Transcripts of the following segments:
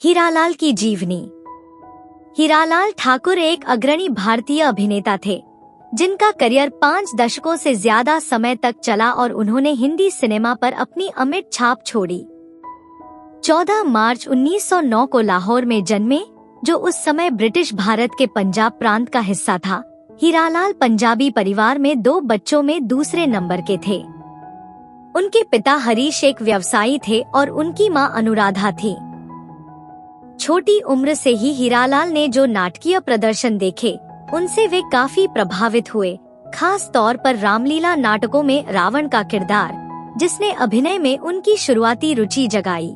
हीरालाल की जीवनी। हीरालाल ठाकुर एक अग्रणी भारतीय अभिनेता थे जिनका करियर 5 दशकों से ज्यादा समय तक चला और उन्होंने हिंदी सिनेमा पर अपनी अमिट छाप छोड़ी। 14 मार्च 1909 को लाहौर में जन्मे, जो उस समय ब्रिटिश भारत के पंजाब प्रांत का हिस्सा था। हीरालाल पंजाबी परिवार में 2 बच्चों में दूसरे नंबर के थे। उनके पिता हरीश एक व्यवसायी थे और उनकी मां अनुराधा थी। छोटी उम्र से ही हीरालाल ने जो नाटकीय प्रदर्शन देखे, उनसे वे काफी प्रभावित हुए। खास तौर पर रामलीला नाटकों में रावण का किरदार, जिसने अभिनय में उनकी शुरुआती रुचि जगाई।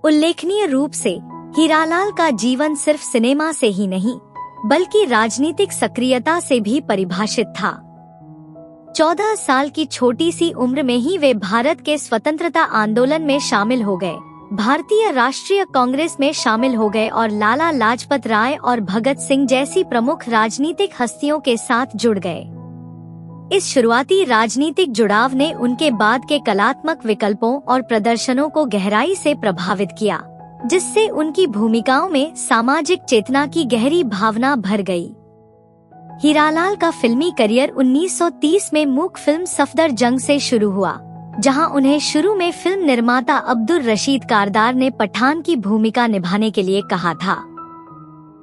उल्लेखनीय रूप से हीरालाल का जीवन सिर्फ सिनेमा से ही नहीं, बल्कि राजनीतिक सक्रियता से भी परिभाषित था। 14 साल की छोटी सी उम्र में ही वे भारत के स्वतंत्रता आंदोलन में शामिल हो गए, भारतीय राष्ट्रीय कांग्रेस में शामिल हो गए और लाला लाजपत राय और भगत सिंह जैसी प्रमुख राजनीतिक हस्तियों के साथ जुड़ गए। इस शुरुआती राजनीतिक जुड़ाव ने उनके बाद के कलात्मक विकल्पों और प्रदर्शनों को गहराई से प्रभावित किया, जिससे उनकी भूमिकाओं में सामाजिक चेतना की गहरी भावना भर गई। हीरालाल का फिल्मी करियर 1930 में मूक फिल्म सफदर जंग से शुरू हुआ, जहां उन्हें शुरू में फिल्म निर्माता अब्दुल रशीद कारदार ने पठान की भूमिका निभाने के लिए कहा था।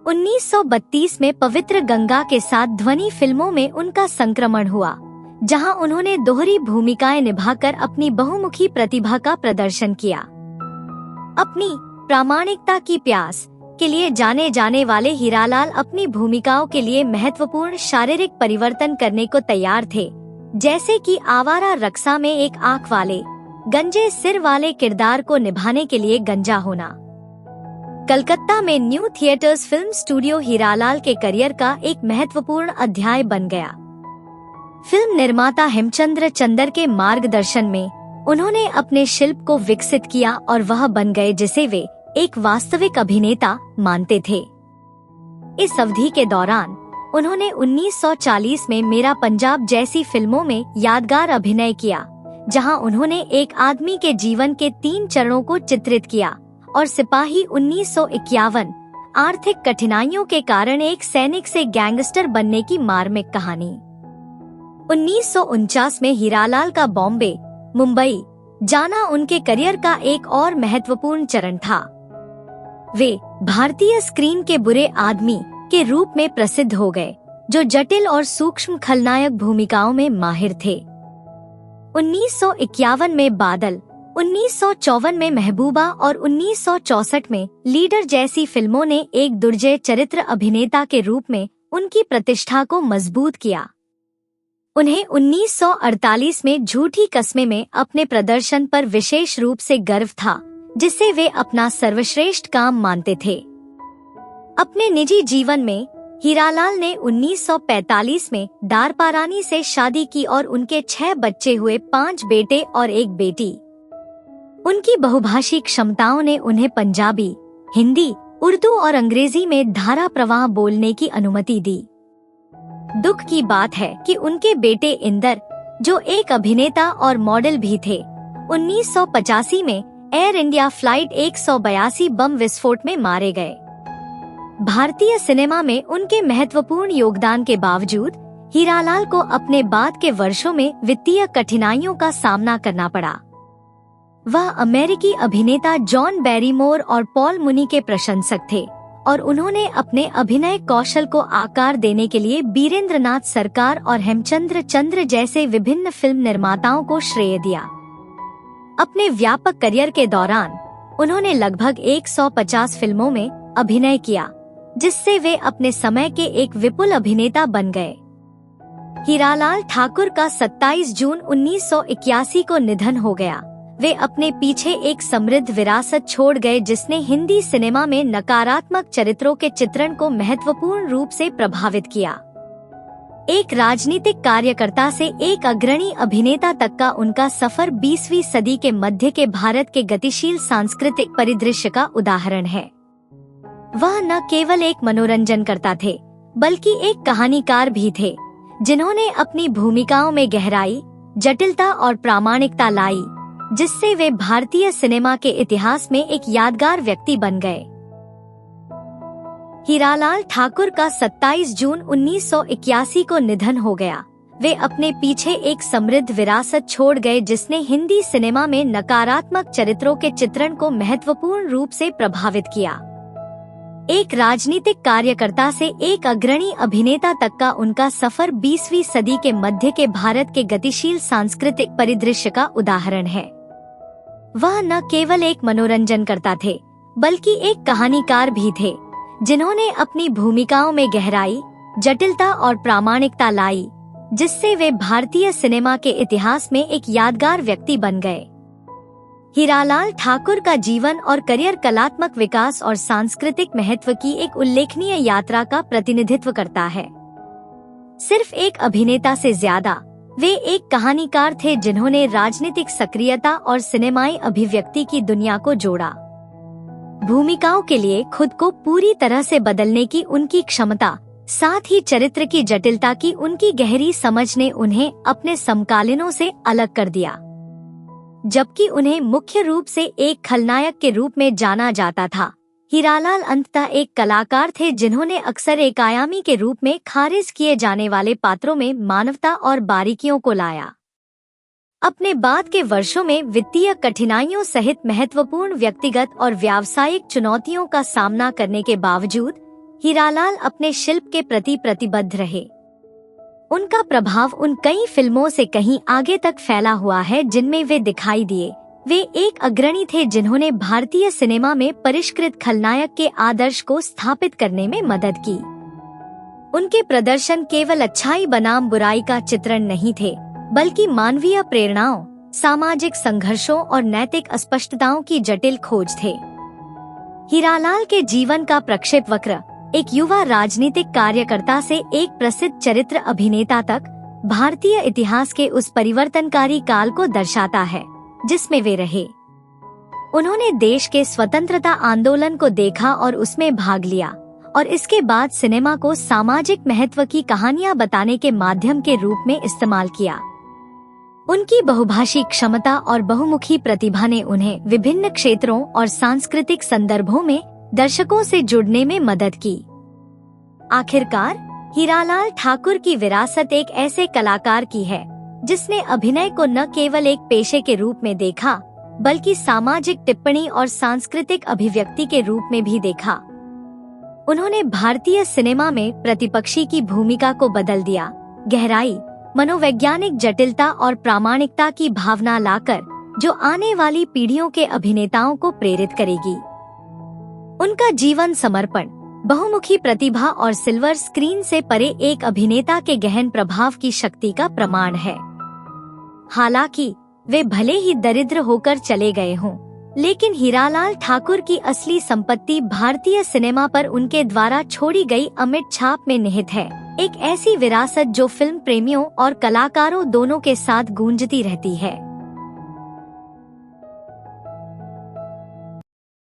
1932 में पवित्र गंगा के साथ ध्वनि फिल्मों में उनका संक्रमण हुआ, जहां उन्होंने दोहरी भूमिकाएं निभाकर अपनी बहुमुखी प्रतिभा का प्रदर्शन किया। अपनी प्रामाणिकता की प्यास के लिए जाने जाने वाले हीरालाल अपनी भूमिकाओं के लिए महत्वपूर्ण शारीरिक परिवर्तन करने को तैयार थे, जैसे कि आवारा रक्सा में एक आंख वाले गंजे सिर वाले किरदार को निभाने के लिए गंजा होना। कलकत्ता में new theatres film studio Hiralal के करियर का एक महत्वपूर्ण अध्याय बन गया। फिल्म निर्माता हेमचंद्र चंदर के मार्गदर्शन में उन्होंने अपने शिल्प को विकसित किया और वह बन गए जिसे वे एक वास्तविक अभिनेता मानते थे। इस अवधि के दौरान उन्होंने 1940 में मेरा पंजाब जैसी फिल्मों में यादगार अभिनय किया, जहां उन्होंने एक आदमी के जीवन के 3 चरणों को चित्रित किया, और सिपाही 1951 आर्थिक कठिनाइयों के कारण एक सैनिक से गैंगस्टर बनने की मार्मिक कहानी। 1949 में हीरालाल का बॉम्बे, मुंबई जाना उनके करियर का एक और महत्वपूर्ण चरण था। वे भारतीय स्क्रीन के बुरे आदमी के रूप में प्रसिद्ध हो गए, जो जटिल और सूक्ष्म खलनायक भूमिकाओं में माहिर थे। 1951 में बादल, 1954 में महबूबा और 1964 में लीडर जैसी फिल्मों ने एक दुर्जय चरित्र अभिनेता के रूप में उनकी प्रतिष्ठा को मजबूत किया। उन्हें 1948 में झूठी कस्में में अपने प्रदर्शन पर विशेष रूप से गर्व था, जिसे वे अपना सर्वश्रेष्ठ काम मानते थे। अपने निजी जीवन में हीरालाल ने 1945 में दारपारानी से शादी की और उनके 6 बच्चे हुए, 5 बेटे और 1 बेटी। उनकी बहुभाषी क्षमताओं ने उन्हें पंजाबी, हिंदी, उर्दू और अंग्रेजी में धारा प्रवाह बोलने की अनुमति दी। दुख की बात है कि उनके बेटे इंदर, जो एक अभिनेता और मॉडल भी थे, 1985 में एयर इंडिया फ्लाइट 182 बम विस्फोट में मारे गए। भारतीय सिनेमा में उनके महत्वपूर्ण योगदान के बावजूद हीरालाल को अपने बाद के वर्षों में वित्तीय कठिनाइयों का सामना करना पड़ा। वह अमेरिकी अभिनेता जॉन बैरीमोर और पॉल मुनी के प्रशंसक थे और उन्होंने अपने अभिनय कौशल को आकार देने के लिए बीरेंद्रनाथ सरकार और हेमचंद्र चंद्र जैसे विभिन्न फिल्म निर्माताओं को श्रेय दिया। अपने व्यापक करियर के दौरान उन्होंने लगभग 150 फिल्मों में अभिनय किया, जिससे वे अपने समय के एक विपुल अभिनेता बन गए। हीरालाल ठाकुर का 27 जून 1981 को निधन हो गया। वे अपने पीछे एक समृद्ध विरासत छोड़ गए, जिसने हिंदी सिनेमा में नकारात्मक चरित्रों के चित्रण को महत्वपूर्ण रूप से प्रभावित किया। एक राजनीतिक कार्यकर्ता से एक अग्रणी अभिनेता तक का उनका सफर 20वीं सदी के मध्य के भारत के गतिशील सांस्कृतिक परिदृश्य का उदाहरण है। वह न केवल एक मनोरंजनकर्ता थे, बल्कि एक कहानीकार भी थे, जिन्होंने अपनी भूमिकाओं में गहराई, जटिलता और प्रामाणिकता लाई, जिससे वे भारतीय सिनेमा के इतिहास में एक यादगार व्यक्ति बन गए। हीरालाल ठाकुर का 27 जून 1981 को निधन हो गया। वे अपने पीछे एक समृद्ध विरासत छोड़ गए जिसने हिंदी सिनेमा में नकारात्मक चरित्रों के चित्रण को महत्वपूर्ण रूप से प्रभावित किया। एक राजनीतिक कार्यकर्ता से एक अग्रणी अभिनेता तक का उनका सफर 20वीं सदी के मध्य के भारत के गतिशील सांस्कृतिक परिदृश्य का उदाहरण है। वह न केवल एक मनोरंजनकर्ता थे, बल्कि एक कहानीकार भी थे, जिन्होंने अपनी भूमिकाओं में गहराई, जटिलता और प्रामाणिकता लाई, जिससे वे भारतीय सिनेमा के इतिहास में एक यादगार व्यक्ति बन गए। हीरालाल ठाकुर का जीवन और करियर कलात्मक विकास और सांस्कृतिक महत्व की एक उल्लेखनीय यात्रा का प्रतिनिधित्व करता है। सिर्फ एक अभिनेता से ज्यादा वे एक कहानीकार थे जिन्होंने राजनीतिक सक्रियता और सिनेमाई अभिव्यक्ति की दुनिया को जोड़ा। भूमिकाओं के लिए खुद को पूरी तरह से बदलने की उनकी क्षमता, साथ ही चरित्र की जटिलता की उनकी गहरी समझ ने उन्हें अपने समकालीनों से अलग कर दिया। जबकि उन्हें मुख्य रूप से एक खलनायक के रूप में जाना जाता था, हीरालाल अंततः एक कलाकार थे जिन्होंने अक्सर एकायामी के रूप में खारिज किए जाने वाले पात्रों में मानवता और बारीकियों को लाया। अपने बाद के वर्षों में वित्तीय कठिनाइयों सहित महत्वपूर्ण व्यक्तिगत और व्यावसायिक चुनौतियों का सामना करने के बावजूद हीरालाल अपने शिल्प के प्रति प्रतिबद्ध रहे। उनका प्रभाव उन कई फिल्मों से कहीं आगे तक फैला हुआ है जिनमें वे दिखाई दिए। वे एक अग्रणी थे जिन्होंने भारतीय सिनेमा में परिष्कृत खलनायक के आदर्श को स्थापित करने में मदद की। उनके प्रदर्शन केवल अच्छाई बनाम बुराई का चित्रण नहीं थे, बल्कि मानवीय प्रेरणाओं, सामाजिक संघर्षों और नैतिक अस्पष्टताओं की जटिल खोज थे। हीरालाल के जीवन का प्रक्षेप वक्र एक युवा राजनीतिक कार्यकर्ता से एक प्रसिद्ध चरित्र अभिनेता तक भारतीय इतिहास के उस परिवर्तनकारी काल को दर्शाता है जिसमें वे रहे। उन्होंने देश के स्वतंत्रता आंदोलन को देखा और उसमें भाग लिया, और इसके बाद सिनेमा को सामाजिक महत्व की कहानियां बताने के माध्यम के रूप में इस्तेमाल किया। उनकी बहुभाषी क्षमता और बहुमुखी प्रतिभा ने उन्हें विभिन्न क्षेत्रों और सांस्कृतिक संदर्भों में दर्शकों से जुड़ने में मदद की। आखिरकार हीरालाल ठाकुर की विरासत एक ऐसे कलाकार की है जिसने अभिनय को न केवल एक पेशे के रूप में देखा, बल्कि सामाजिक टिप्पणी और सांस्कृतिक अभिव्यक्ति के रूप में भी देखा। उन्होंने भारतीय सिनेमा में प्रतिपक्षी की भूमिका को बदल दिया, गहराई, मनोवैज्ञानिक जटिलता और प्रामाणिकता की भावना लाकर, जो आने वाली पीढ़ियों के अभिनेताओं को प्रेरित करेगी। उनका जीवन समर्पण, बहुमुखी प्रतिभा और सिल्वर स्क्रीन से परे एक अभिनेता के गहन प्रभाव की शक्ति का प्रमाण है। हालांकि वे भले ही दरिद्र होकर चले गए हों, लेकिन हीरालाल ठाकुर की असली संपत्ति भारतीय सिनेमा पर उनके द्वारा छोड़ी गई अमिट छाप में निहित है। एक ऐसी विरासत जो फिल्म प्रेमियों और कलाकारों दोनों के साथ गूंजती रहती है।